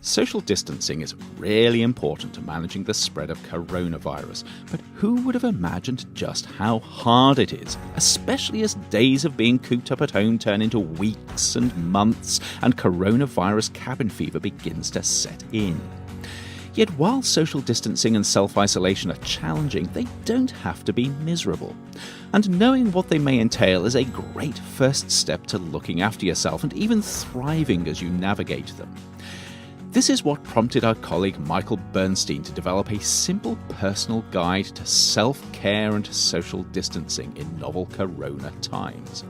Social distancing is really important to managing the spread of coronavirus, but who would have imagined just how hard it is, especially as days of being cooped up at home turn into weeks and months and coronavirus cabin fever begins to set in. Yet while social distancing and self-isolation are challenging, they don't have to be miserable. And knowing what they may entail is a great first step to looking after yourself and even thriving as you navigate them. This is what prompted our colleague Michael Bernstein to develop a simple personal guide to self-care and social distancing in novel corona times.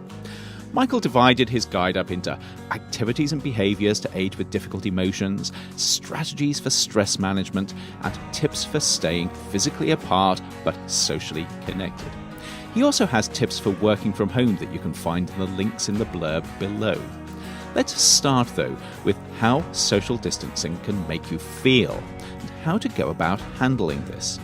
Michael divided his guide up into activities and behaviours to aid with difficult emotions, strategies for stress management, and tips for staying physically apart but socially connected. He also has tips for working from home that you can find in the links in the blurb below. Let's start, though, with how social distancing can make you feel and how to go about handling this.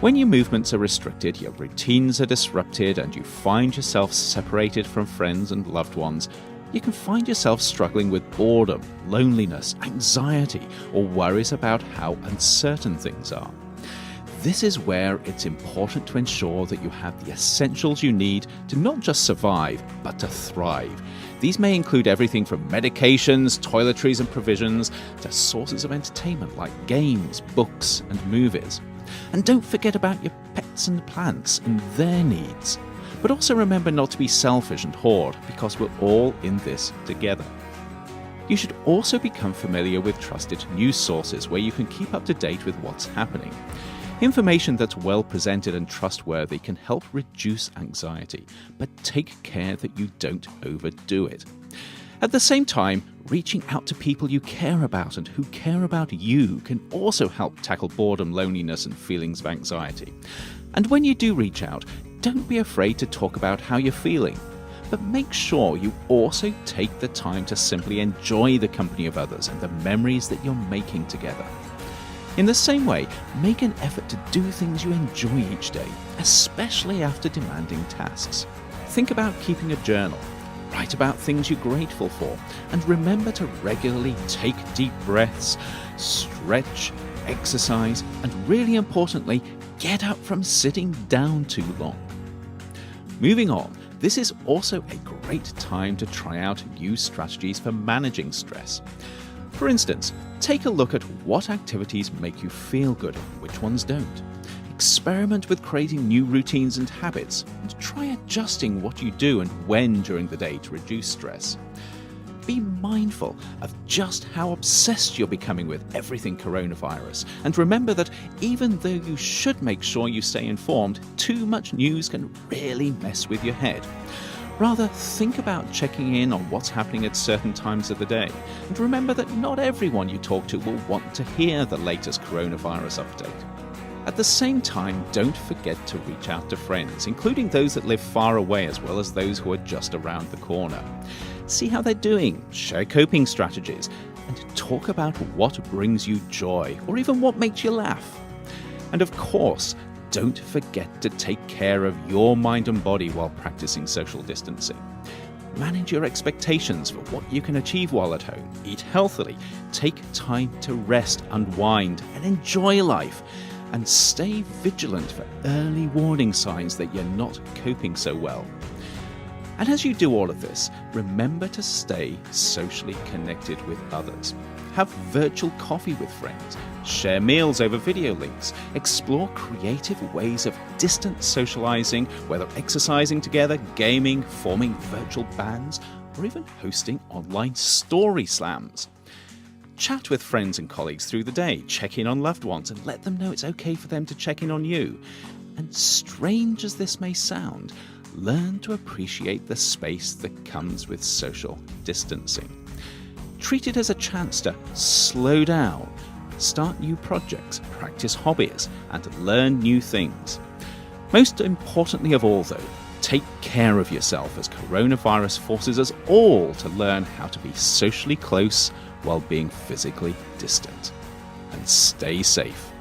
When your movements are restricted, your routines are disrupted, and you find yourself separated from friends and loved ones, you can find yourself struggling with boredom, loneliness, anxiety, or worries about how uncertain things are. This is where it's important to ensure that you have the essentials you need to not just survive, but to thrive. These may include everything from medications, toiletries and provisions, to sources of entertainment like games, books and movies. And don't forget about your pets and plants and their needs. But also remember not to be selfish and hoard, because we're all in this together. You should also become familiar with trusted news sources where you can keep up to date with what's happening. Information that's well presented and trustworthy can help reduce anxiety, but take care that you don't overdo it. At the same time, reaching out to people you care about and who care about you can also help tackle boredom, loneliness, and feelings of anxiety. And when you do reach out, don't be afraid to talk about how you're feeling. But make sure you also take the time to simply enjoy the company of others and the memories that you're making together. In the same way, make an effort to do things you enjoy each day, especially after demanding tasks. Think about keeping a journal. Write about things you're grateful for, and remember to regularly take deep breaths, stretch, exercise, and really importantly, get up from sitting down too long. Moving on, this is also a great time to try out new strategies for managing stress. For instance, take a look at what activities make you feel good and which ones don't. Experiment with creating new routines and habits, and try adjusting what you do and when during the day to reduce stress. Be mindful of just how obsessed you're becoming with everything coronavirus, and remember that even though you should make sure you stay informed, too much news can really mess with your head. Rather, think about checking in on what's happening at certain times of the day, and remember that not everyone you talk to will want to hear the latest coronavirus update. At the same time, don't forget to reach out to friends, including those that live far away as well as those who are just around the corner. See how they're doing, share coping strategies, and talk about what brings you joy or even what makes you laugh. And of course, don't forget to take care of your mind and body while practicing social distancing. Manage your expectations for what you can achieve while at home. Eat healthily, take time to rest, unwind, and enjoy life. And stay vigilant for early warning signs that you're not coping so well. And as you do all of this, remember to stay socially connected with others. Have virtual coffee with friends, share meals over video links, explore creative ways of distant socializing, whether exercising together, gaming, forming virtual bands, or even hosting online story slams. Chat with friends and colleagues through the day, check in on loved ones, and let them know it's okay for them to check in on you. And strange as this may sound, learn to appreciate the space that comes with social distancing. Treat it as a chance to slow down, start new projects, practice hobbies, and learn new things. Most importantly of all, though, take care of yourself as coronavirus forces us all to learn how to be socially close while being physically distant. And stay safe.